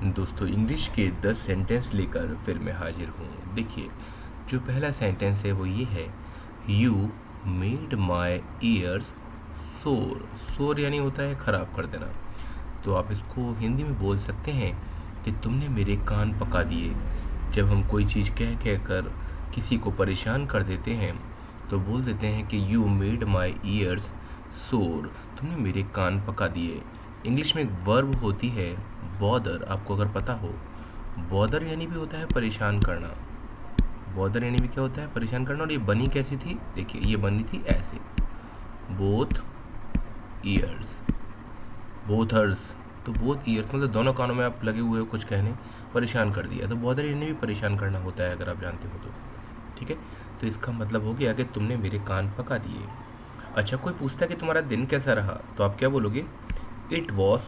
दोस्तों इंग्लिश के 10 सेंटेंस लेकर फिर मैं हाजिर हूँ। देखिए, जो पहला सेंटेंस है वो ये है, यू मेड माई ईयर्स सोर। सोर यानी होता है ख़राब कर देना। तो आप इसको हिंदी में बोल सकते हैं कि तुमने मेरे कान पका दिए। जब हम कोई चीज़ कह कह कर किसी को परेशान कर देते हैं तो बोल देते हैं कि यू मेड माई ईयर्स सोर, तुमने मेरे कान पका दिए। इंग्लिश में एक वर्ब होती है बॉदर, आपको अगर पता हो। बॉदर यानी भी होता है परेशान करना। बॉदर यानी भी क्या होता है, परेशान करना। और ये बनी कैसी थी, देखिए ये बनी थी ऐसे, बोथ ईयर्स, बोथर्स। तो बोथ ईयर्स मतलब दोनों कानों में आप लगे हुए हो कुछ कहने, परेशान कर दिया। तो बॉदर यानी भी परेशान करना होता है, अगर आप जानते हो तो। ठीक है, तो इसका मतलब हो गया कि तुमने मेरे कान पका दिए। अच्छा, कोई पूछता है कि तुम्हारा दिन कैसा रहा, तो आप क्या बोलोगे? It was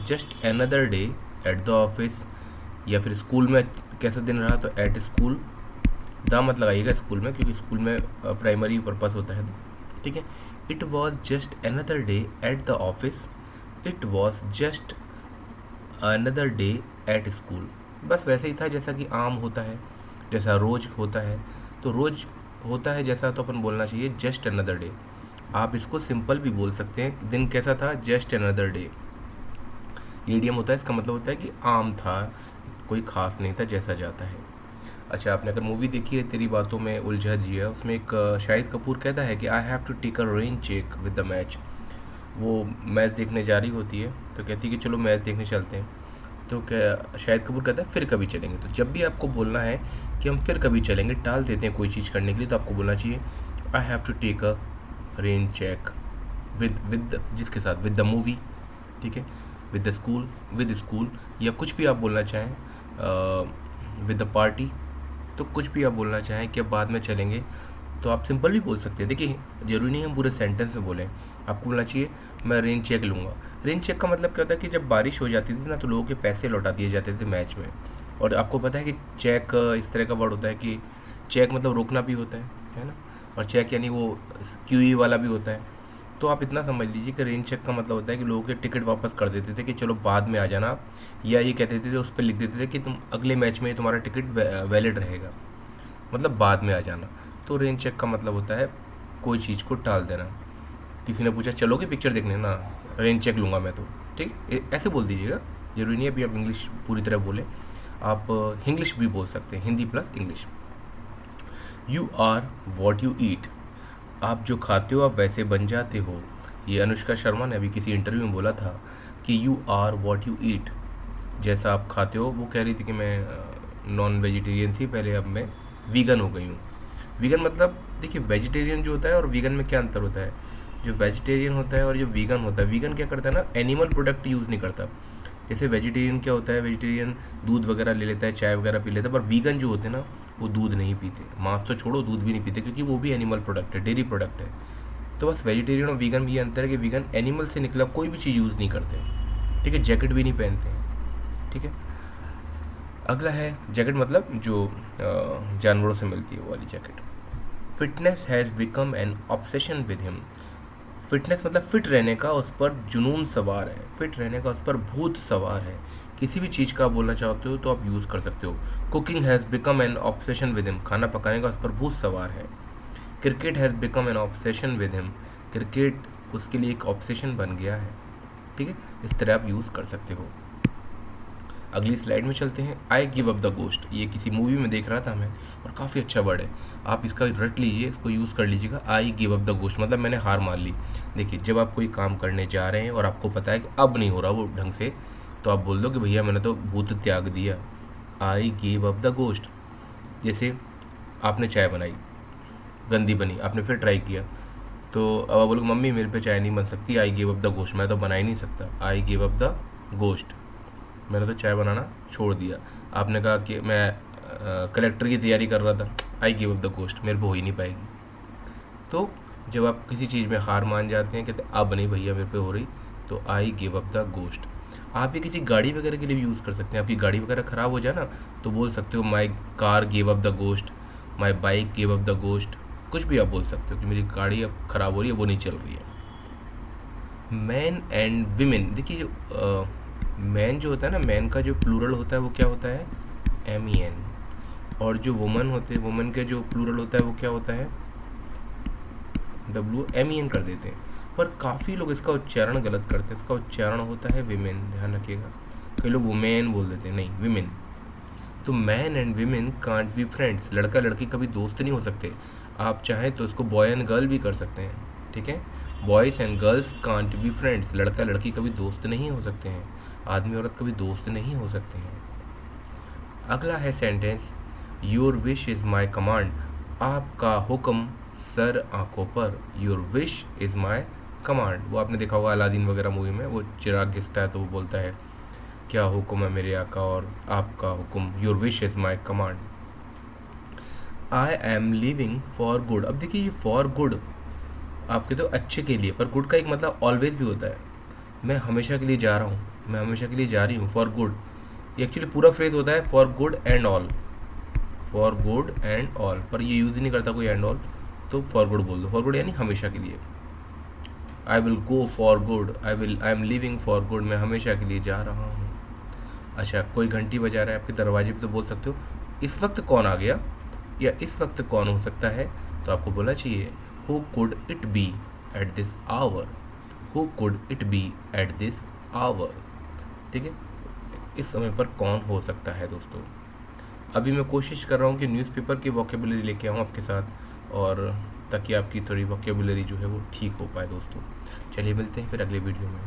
just another day at the office. या फिर स्कूल में कैसा दिन रहा, तो एट स्कूल। द मत लगाइएगा स्कूल में, क्योंकि स्कूल में प्राइमरी पर्पस होता है। ठीक है, it was just another day at the office. It was just another day at school. बस वैसे ही था जैसा कि आम होता है, जैसा रोज होता है। तो रोज होता है जैसा, तो अपन बोलना चाहिए जस्ट अनदर डे। आप इसको सिंपल भी बोल सकते हैं, दिन कैसा था, जस्ट अनदर डे। ईडियम होता है, इसका मतलब होता है कि आम था, कोई खास नहीं था, जैसा जाता है। अच्छा, आपने अगर मूवी देखी है तेरी बातों में उलझा जिया, उसमें एक शाहिद कपूर कहता है कि I have to take a rain check with the match. वो मैच देखने जा रही होती है, तो कहती है कि चलो मैच देखने चलते हैं। तो क्या शाहिद कपूर कहता है फिर कभी चलेंगे। तो जब भी आपको बोलना है कि हम फिर कभी चलेंगे, टाल देते हैं कोई चीज़ करने के लिए, तो आपको बोलना चाहिए I have to take a rain check with जिसके साथ विद द मूवी। ठीक है, विद स्कूल, या कुछ भी आप बोलना चाहें, विद द पार्टी। तो कुछ भी आप बोलना चाहें कि अब बाद में चलेंगे, तो आप सिंपल भी बोल सकते हैं। देखिए, ज़रूरी नहीं हम पूरे सेंटेंस में बोलें। आपको बोलना चाहिए मैं रेन चेक लूँगा। रेन चेक का मतलब क्या होता है कि जब बारिश हो जाती थी ना, तो लोगों के पैसे लौटा दिए जाते थे मैच में। और आपको पता है कि चेक इस तरह का वर्ड होता है कि चेक मतलब रोकना भी होता है ना। और चेक यानी वो क्यूई वाला भी होता है। तो आप इतना समझ लीजिए कि रेन चेक का मतलब होता है कि लोगों के टिकट वापस कर देते थे कि चलो बाद में आ जाना आप, या ये कहते थे उस पर लिख देते थे कि तुम अगले मैच में तुम्हारा टिकट वैलिड रहेगा, मतलब बाद में आ जाना। तो रेन चेक का मतलब होता है कोई चीज़ को टाल देना। किसी ने पूछा चलोगे पिक्चर देखने ना, रेन चेक लूँगा मैं तो। ठीक, ऐसे बोल दीजिएगा। ज़रूरी नहीं है अभी आप इंग्लिश पूरी तरह बोलें, आप इंग्लिश भी बोल सकते हैं, Hindi plus English. You are what you eat. आप जो खाते हो आप वैसे बन जाते हो। ये अनुष्का शर्मा ने अभी किसी इंटरव्यू में बोला था कि you are what you eat, जैसा आप खाते हो। वो कह रही थी कि मैं नॉन वेजिटेरियन थी पहले, अब मैं वीगन हो गई हूँ। वीगन मतलब, देखिए वेजिटेरियन जो होता है और वीगन में क्या अंतर होता है। जो वेजिटेरियन होता है और जो वीगन होता है, वीगन क्या करता है ना, एनिमल प्रोडक्ट यूज़ नहीं करता। जैसे वेजिटेरियन क्या होता है, वेजिटेरियन दूध वगैरह ले लेता है, चाय वगैरह पी लेता है। पर वीगन जो होते हैं ना, वो दूध नहीं पीते, मांस तो छोड़ो दूध भी नहीं पीते, क्योंकि वो भी एनिमल प्रोडक्ट है, डेयरी प्रोडक्ट है। तो बस वेजिटेरियन और वीगन में ये अंतर है कि वीगन एनिमल से निकला कोई भी चीज़ यूज़ नहीं करते। ठीक है, जैकेट भी नहीं पहनते हैं। ठीक है, अगला है जैकेट मतलब जो जानवरों से मिलती है वो वाली jacket. Fitness has become an obsession with him. Fitness मतलब फिट रहने का उस पर जुनून सवार है, फिट रहने का उस पर भूत सवार है। किसी भी चीज़ का आप बोलना चाहते हो तो आप यूज़ कर सकते हो। Cooking has become an obsession with him, खाना पकाने का उस पर भूत सवार है। Cricket has become an obsession with him, cricket उसके लिए एक ऑब्सेशन बन गया है। ठीक है, इस तरह आप यूज़ कर सकते हो। अगली स्लाइड में चलते हैं। I give up the ghost, ये किसी मूवी में देख रहा था मैं, और काफ़ी अच्छा वर्ड है, आप इसका रट लीजिए, इसको यूज़ कर लीजिएगा। I give up the ghost मतलब मैंने हार मान ली। देखिए, जब आप कोई काम करने जा रहे हैं और आपको पता है कि अब नहीं हो रहा वो ढंग से, तो आप बोल दो कि भैया मैंने तो भूत त्याग दिया, I give up the ghost. जैसे आपने चाय बनाई, गंदी बनी, आपने फिर ट्राई किया, तो अब आप बोलोगे मम्मी मेरे पे चाय नहीं बन सकती, I give up the ghost, मैं तो बना ही नहीं सकता, I give up the ghost, मैंने तो चाय बनाना छोड़ दिया। आपने कहा कि मैं कलेक्टर की तैयारी कर रहा था, I give up the ghost, मेरे को हो ही नहीं पाएगी। तो जब आप किसी चीज़ में हार मान जाते हैं, कहते अब नहीं भैया मेरे पे हो रही, तो I give up the ghost. आप ये किसी गाड़ी वगैरह के लिए भी यूज़ कर सकते हैं। आपकी गाड़ी वगैरह ख़राब हो जाए ना, तो बोल सकते हो my car give up the ghost, my bike give up the ghost. कुछ भी आप बोल सकते हो कि मेरी गाड़ी अब ख़राब हो रही है, वो नहीं चल रही है। मैन एंड वीमेन, देखिए जो मैन जो होता है ना, मैन का जो प्लूरल होता है वो क्या होता है, MEN। और जो वुमन होते हैं, वुमन के जो प्लूरल होता है वो क्या होता है, WMEN कर देते हैं। पर काफ़ी लोग इसका उच्चारण गलत करते हैं, इसका उच्चारण होता है विमेन, ध्यान रखिएगा। कई लोग वुमेन बोल देते हैं, नहीं, विमेन। तो man and women can't be friends, लड़का लड़की कभी दोस्त नहीं हो सकते। आप चाहें तो इसको बॉय एंड गर्ल भी कर सकते हैं, ठीक है। Boys and girls can't be friends, लड़का लड़की कभी दोस्त नहीं हो सकते हैं, आदमी औरत कभी दोस्त नहीं हो सकते हैं। अगला है sentence, your wish is my command, आपका हुक्म सर आंखों पर। Your wish is my command, वो आपने देखा होगा अलादीन वगैरह मूवी में, वो चिराग घिसता है तो वो बोलता है क्या हुक्म है मेरे आका और आपका हुक्म, your wish is my command. I am living for good, अब देखिए ये फॉर गुड आपके तो अच्छे के लिए, पर गुड का एक मतलब ऑलवेज भी होता है। मैं हमेशा के लिए जा रहा हूँ, मैं हमेशा के लिए जा रही हूँ, फॉर गुड। ये एक्चुअली पूरा फ्रेज होता है for good and all, for good and all, पर ये यूज़ ही नहीं करता कोई एंड ऑल, तो फॉर गुड बोल दो। फॉर गुड यानी हमेशा के लिए। I will go for good, I am living for good, मैं हमेशा के लिए जा रहा हूँ। अच्छा, कोई घंटी बजा रहा है आपके दरवाजे पे तो बोल सकते हो इस वक्त कौन आ गया, या इस वक्त कौन हो सकता है, तो आपको बोलना चाहिए who could it be at this hour, who could it be at this hour, ठीक है। इस समय पर कौन हो सकता है दोस्तों। अभी मैं कोशिश कर रहा हूँ कि न्यूज़पेपर की वोकेबुलरी लेके आऊँ आपके साथ, और ताकि आपकी थोड़ी वोकेबुलरी जो है वो ठीक हो पाए दोस्तों। चलिए मिलते हैं फिर अगले वीडियो में।